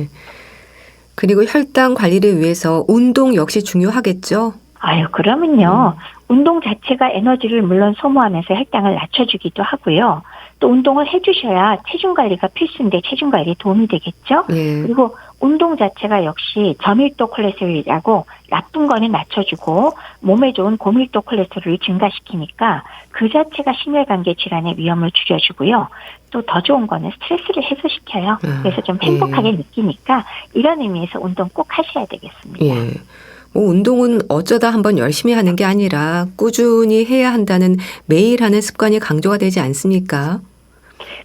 그리고 혈당 관리를 위해서 운동 역시 중요하겠죠? 아유, 그러면요. 운동 자체가 에너지를 물론 소모하면서 혈당을 낮춰주기도 하고요. 또 운동을 해주셔야 체중 관리가 필수인데 체중 관리에 도움이 되겠죠? 그리고 운동 자체가 역시 저밀도 콜레스테롤이라고 나쁜 거는 낮춰주고 몸에 좋은 고밀도 콜레스테롤을 증가시키니까 그 자체가 심혈관계 질환의 위험을 줄여주고요. 또 더 좋은 거는 스트레스를 해소시켜요. 그래서 좀 행복하게 느끼니까 이런 의미에서 운동 꼭 하셔야 되겠습니다. 뭐 운동은 어쩌다 한번 열심히 하는 게 아니라 꾸준히 해야 한다는 매일 하는 습관이 강조가 되지 않습니까?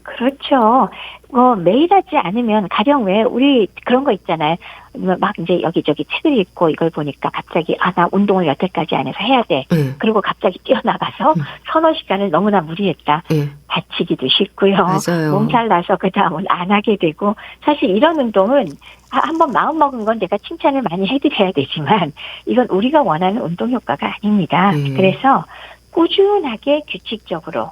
그렇죠. 매일 하지 않으면 가령 왜 우리 그런 거 있잖아요. 막 이제 여기저기 책을 읽고 이걸 보니까 갑자기 나 운동을 여태까지 안 해서 해야 돼. 그리고 갑자기 뛰어나가서 서너 시간을 너무나 무리했다. 다치기도 쉽고요. 맞아요. 몸살 나서 그다음은 안 하게 되고 사실 이런 운동은 한번 마음 먹은 건 내가 칭찬을 많이 해드려야 되지만 이건 우리가 원하는 운동 효과가 아닙니다. 그래서 꾸준하게 규칙적으로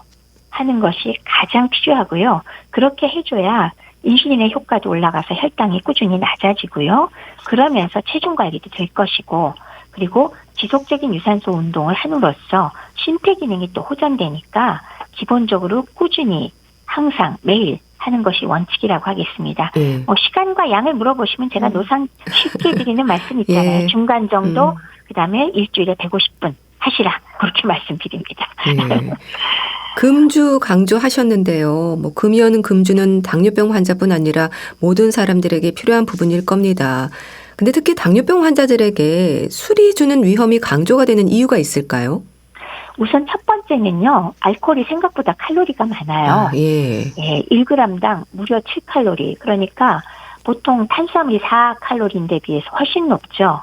하는 것이 가장 필요하고요. 그렇게 해줘야 인슐린의 효과도 올라가서 혈당이 꾸준히 낮아지고요. 그러면서 체중 관리도 될 것이고 그리고 지속적인 유산소 운동을 함으로써 심폐기능이 또 호전되니까 기본적으로 꾸준히 항상 매일 하는 것이 원칙이라고 하겠습니다. 시간과 양을 물어보시면 제가 노상 쉽게 드리는 말씀 있잖아요. 중간 정도 그다음에 일주일에 150분 하시라 그렇게 말씀드립니다. 금주 강조하셨는데요. 뭐 금이어는 금주는 당뇨병 환자뿐 아니라 모든 사람들에게 필요한 부분일 겁니다. 근데 특히 당뇨병 환자들에게 술이 주는 위험이 강조가 되는 이유가 있을까요? 우선 첫 번째는요. 알코올이 생각보다 칼로리가 많아요. 1g당 무려 7칼로리. 그러니까 보통 탄수화물이 4칼로리인데 비해서 훨씬 높죠.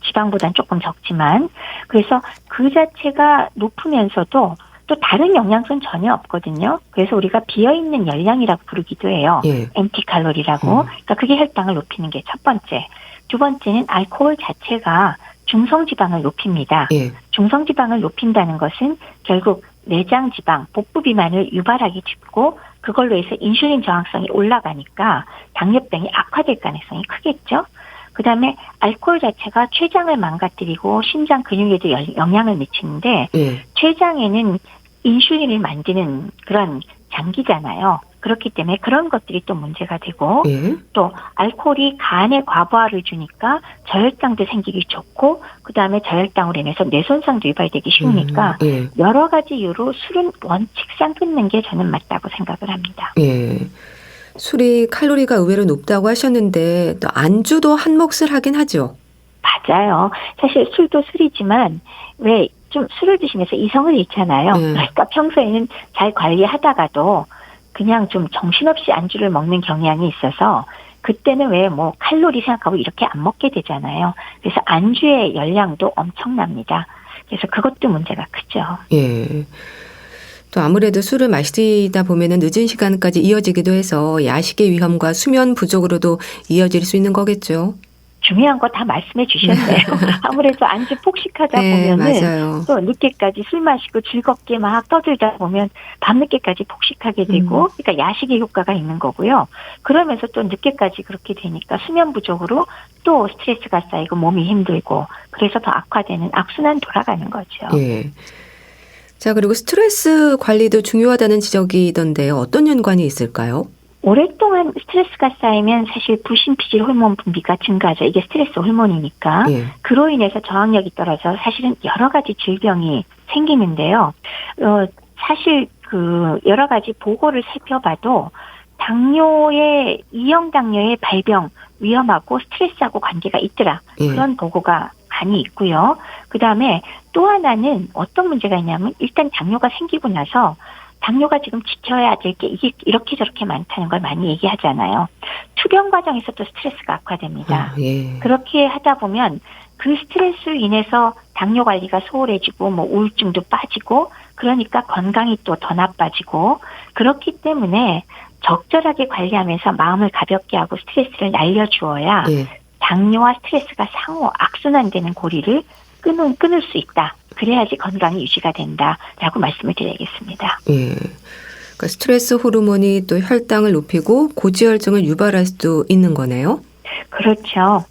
지방보다는 조금 적지만. 그래서 그 자체가 높으면서도 또 다른 영양소는 전혀 없거든요. 그래서 우리가 비어있는 열량이라고 부르기도 해요. 엠티칼로리라고. 그러니까 그게 혈당을 높이는 게 첫 번째. 두 번째는 알코올 자체가 중성지방을 높입니다. 중성지방을 높인다는 것은 결국 내장지방, 복부비만을 유발하기 쉽고 그걸로 해서 인슐린 저항성이 올라가니까 당뇨병이 악화될 가능성이 크겠죠. 그다음에 알코올 자체가 췌장을 망가뜨리고 심장 근육에도 영향을 미치는데 췌장에는 인슐린을 만드는 그런 장기잖아요. 그렇기 때문에 그런 것들이 또 문제가 되고 또 알코올이 간에 과부하를 주니까 저혈당도 생기기 좋고 그다음에 저혈당으로 인해서 뇌손상도 유발되기 쉬우니까 여러 가지 이유로 술은 원칙상 끊는 게 저는 맞다고 생각을 합니다. 술이 칼로리가 의외로 높다고 하셨는데 또 안주도 한 몫을 하긴 하죠. 맞아요. 사실 술도 술이지만 왜 좀 술을 드시면서 이성을 잃잖아요. 그러니까 평소에는 잘 관리하다가도 그냥 좀 정신없이 안주를 먹는 경향이 있어서 그때는 왜 뭐 칼로리 생각하고 이렇게 안 먹게 되잖아요. 그래서 안주의 열량도 엄청납니다. 그래서 그것도 문제가 크죠. 또 아무래도 술을 마시다 보면은 늦은 시간까지 이어지기도 해서 야식의 위험과 수면 부족으로도 이어질 수 있는 거겠죠. 중요한 거 다 말씀해 주셨네요. 아무래도 안주 폭식하다 네, 보면은 맞아요. 또 늦게까지 술 마시고 즐겁게 막 떠들다 보면 밤늦게까지 폭식하게 되고, 그러니까 야식의 효과가 있는 거고요. 그러면서 또 늦게까지 그렇게 되니까 수면 부족으로 또 스트레스가 쌓이고 몸이 힘들고, 그래서 더 악화되는 악순환 돌아가는 거죠. 예. 자, 그리고 스트레스 관리도 중요하다는 지적이던데요. 어떤 연관이 있을까요? 오랫동안 스트레스가 쌓이면 사실 부신피질 호르몬 분비가 증가하죠. 이게 스트레스 호르몬이니까. 예. 그로 인해서 저항력이 떨어져 사실은 여러 가지 질병이 생기는데요. 사실 그 여러 가지 보고를 살펴봐도 당뇨의 이형 당뇨의 발병 위험하고 스트레스하고 관계가 있더라. 예. 그런 보고가 많이 있고요. 그다음에 또 하나는 어떤 문제가 있냐면 일단 당뇨가 생기고 나서 당뇨가 지금 지켜야 될 게 이게 이렇게 저렇게 많다는 걸 많이 얘기하잖아요. 투병 과정에서 또 스트레스가 악화됩니다. 예. 그렇게 하다 보면 그 스트레스로 인해서 당뇨 관리가 소홀해지고 뭐 우울증도 빠지고 그러니까 건강이 또 더 나빠지고 그렇기 때문에 적절하게 관리하면서 마음을 가볍게 하고 스트레스를 날려주어야 예. 당뇨와 스트레스가 상호 악순환되는 고리를 끊을 수 있다. 그래야지 건강이 유지가 된다라고 말씀을 드려야겠습니다. 예. 그러니까 스트레스 호르몬이 또 혈당을 높이고 고지혈증을 유발할 수도 있는 거네요. 그렇죠.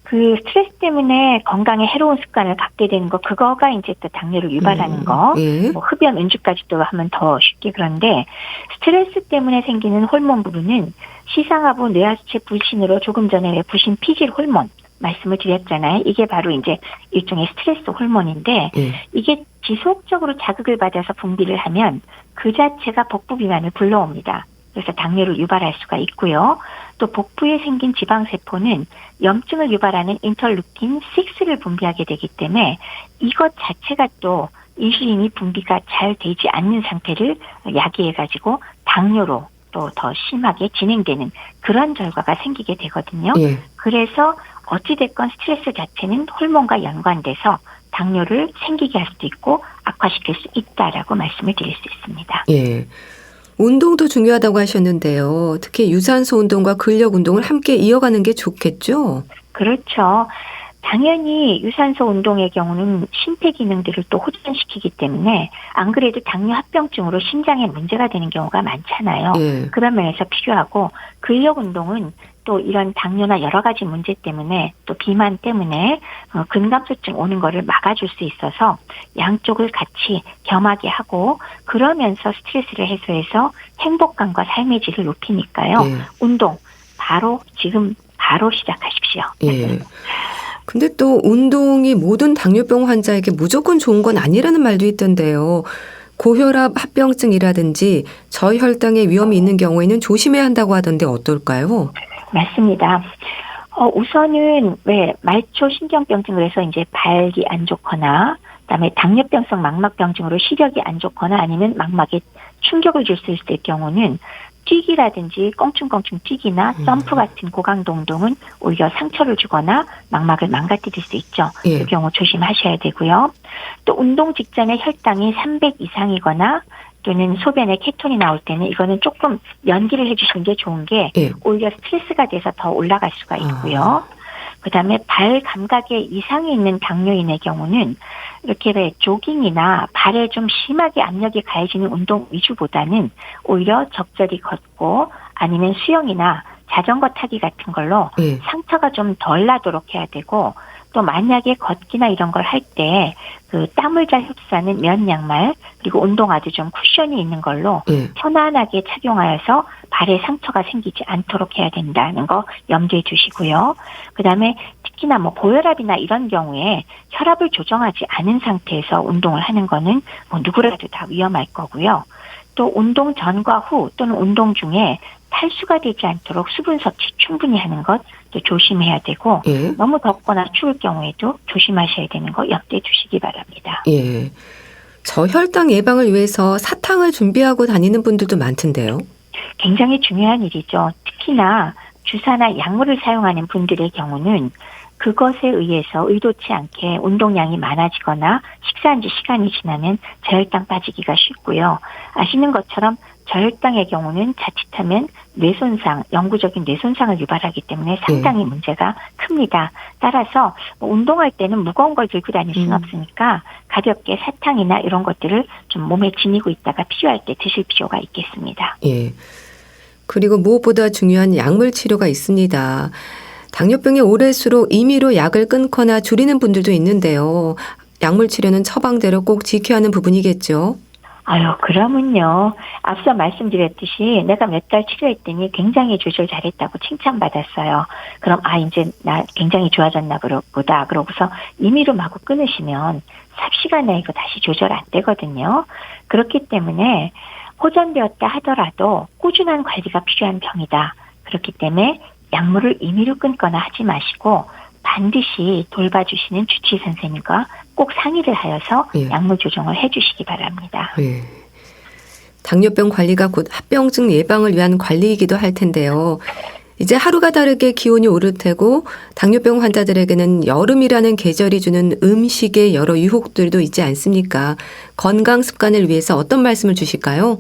그 스트레스 때문에 건강에 해로운 습관을 갖게 되는 거, 그거가 이제 또 당뇨를 유발하는 거, 예. 뭐 흡연, 음주까지 또 하면 더 쉽게. 그런데 스트레스 때문에 생기는 호르몬 부분은 시상하부 뇌하수체 불신으로 조금 전에 왜 부신 피질 호르몬 말씀을 드렸잖아요. 이게 바로 이제 일종의 스트레스 호르몬인데 예. 이게 지속적으로 자극을 받아서 분비를 하면 그 자체가 복부 비만을 불러옵니다. 그래서 당뇨를 유발할 수가 있고요. 또 복부에 생긴 지방세포는 염증을 유발하는 인터루킨 6를 분비하게 되기 때문에 이것 자체가 또 인슐린이 분비가 잘 되지 않는 상태를 야기해가지고 당뇨로 또 더 심하게 진행되는 그런 결과가 생기게 되거든요. 예. 그래서 어찌됐건 스트레스 자체는 호르몬과 연관돼서 당뇨를 생기게 할 수도 있고 악화시킬 수 있다라고 말씀을 드릴 수 있습니다. 예. 운동도 중요하다고 하셨는데요. 특히 유산소 운동과 근력 운동을 함께 이어가는 게 좋겠죠? 그렇죠. 당연히 유산소 운동의 경우는 심폐기능들을 또 호전시키기 때문에 안 그래도 당뇨 합병증으로 심장에 문제가 되는 경우가 많잖아요. 예. 그런 면에서 필요하고 근력 운동은 또 이런 당뇨나 여러 가지 문제 때문에 또 비만 때문에 근감소증 오는 거를 막아줄 수 있어서 양쪽을 같이 겸하게 하고 그러면서 스트레스를 해소해서 행복감과 삶의 질을 높이니까요. 예. 운동 지금 바로 시작하십시오. 예. 근데 또 운동이 모든 당뇨병 환자에게 무조건 좋은 건 아니라는 말도 있던데요. 고혈압 합병증이라든지 저혈당의 위험이 있는 경우에는 조심해야 한다고 하던데 어떨까요? 맞습니다. 우선은 왜 말초 신경병증을 해서 이제 발기 안 좋거나 그다음에 당뇨병성 망막병증으로 시력이 안 좋거나 아니면 망막에 충격을 줄 수 있을 경우는 뛰기라든지 껑충껑충 뛰기나 점프 같은 고강도 운동은 오히려 상처를 주거나 망막을 망가뜨릴 수 있죠. 예. 그 경우 조심하셔야 되고요. 또 운동 직전에 혈당이 300 이상이거나 또는 소변에 케톤이 나올 때는 이거는 조금 연기를 해주시는 게 좋은 게 예. 오히려 스트레스가 돼서 더 올라갈 수가 있고요. 그다음에 발 감각에 이상이 있는 당뇨인의 경우는 이렇게 왜 조깅이나 발에 좀 심하게 압력이 가해지는 운동 위주보다는 오히려 적절히 걷고 아니면 수영이나 자전거 타기 같은 걸로 예. 상처가 좀 덜 나도록 해야 되고 또 만약에 걷기나 이런 걸 할 때 그 땀을 잘 흡수하는 면 양말 그리고 운동화도 좀 쿠션이 있는 걸로 예. 편안하게 착용하여서 발에 상처가 생기지 않도록 해야 된다는 거 염두에 두시고요. 그다음에 특히나 뭐 고혈압이나 이런 경우에 혈압을 조정하지 않은 상태에서 운동을 하는 거는 뭐 누구라도 다 위험할 거고요. 또 운동 전과 후 또는 운동 중에 탈수가 되지 않도록 수분 섭취 충분히 하는 것 또 조심해야 되고 예. 너무 덥거나 추울 경우에도 조심하셔야 되는 거 염두에 두시기 바랍니다. 예. 저혈당 예방을 위해서 사탕을 준비하고 다니는 분들도 많던데요. 굉장히 중요한 일이죠. 특히나 주사나 약물을 사용하는 분들의 경우는 그것에 의해서 의도치 않게 운동량이 많아지거나 식사한 지 시간이 지나면 저혈당 빠지기가 쉽고요. 아시는 것처럼 저혈당의 경우는 자칫하면 뇌손상, 영구적인 뇌손상을 유발하기 때문에 상당히 문제가 큽니다. 따라서 운동할 때는 무거운 걸 들고 다닐 수는 없으니까 가볍게 사탕이나 이런 것들을 좀 몸에 지니고 있다가 필요할 때 드실 필요가 있겠습니다. 예. 그리고 무엇보다 중요한 약물 치료가 있습니다. 당뇨병이 오래수록 임의로 약을 끊거나 줄이는 분들도 있는데요. 약물 치료는 처방대로 꼭 지켜야 하는 부분이겠죠. 아유, 그러면요. 앞서 말씀드렸듯이 내가 몇 달 치료했더니 굉장히 조절 잘했다고 칭찬받았어요. 그럼 이제 나 굉장히 좋아졌나 보다. 그러고서 임의로 마구 끊으시면 삽시간에 이거 다시 조절 안 되거든요. 그렇기 때문에 호전되었다 하더라도 꾸준한 관리가 필요한 병이다. 그렇기 때문에 약물을 임의로 끊거나 하지 마시고 반드시 돌봐주시는 주치의 선생님과 꼭 상의를 하여서 약물 조정을 해주시기 바랍니다. 예. 당뇨병 관리가 곧 합병증 예방을 위한 관리이기도 할 텐데요. 이제 하루가 다르게 기온이 오를 테고 당뇨병 환자들에게는 여름이라는 계절이 주는 음식의 여러 유혹들도 있지 않습니까? 건강 습관을 위해서 어떤 말씀을 주실까요?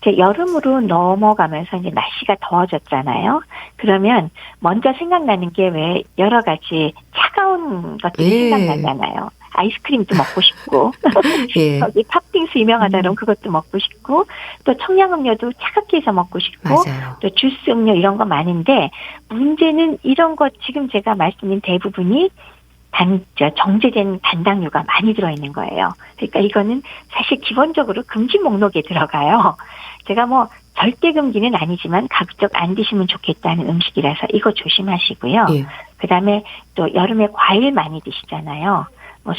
이제 여름으로 넘어가면서 이제 날씨가 더워졌잖아요. 그러면 먼저 생각나는 게 왜 여러 가지 차가운 것들이 생각나잖아요. 아이스크림도 먹고 싶고 예. 거기 팥빙수 유명하다 그러면 그것도 먹고 싶고 또 청량음료도 차갑게 해서 먹고 싶고 맞아요. 또 주스 음료 이런 거 많은데 문제는 이런 것 지금 제가 말씀드린 대부분이 정제된 단당류가 많이 들어있는 거예요. 그러니까 이거는 사실 기본적으로 금지 목록에 들어가요. 제가 절대 금기는 아니지만 가급적 안 드시면 좋겠다는 음식이라서 이거 조심하시고요. 예. 그다음에 또 여름에 과일 많이 드시잖아요.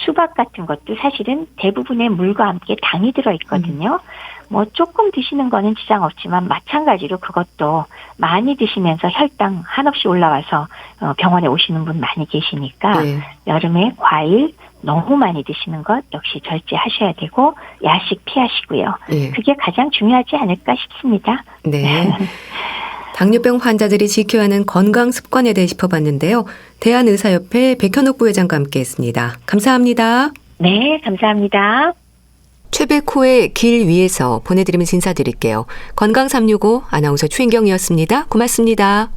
수박 같은 것도 사실은 대부분의 물과 함께 당이 들어있거든요. 조금 드시는 거는 지장 없지만 마찬가지로 그것도 많이 드시면서 혈당 한없이 올라와서 병원에 오시는 분 많이 계시니까 여름에 과일 너무 많이 드시는 것 역시 절제하셔야 되고 야식 피하시고요. 그게 가장 중요하지 않을까 싶습니다. 네. 당뇨병 환자들이 지켜야 하는 건강 습관에 대해 짚어봤는데요. 대한의사협회 백현옥 부회장과 함께했습니다. 감사합니다. 네, 감사합니다. 최백호의 길 위에서 보내드리면서 인사드릴게요. 건강365 아나운서 최인경이었습니다. 고맙습니다.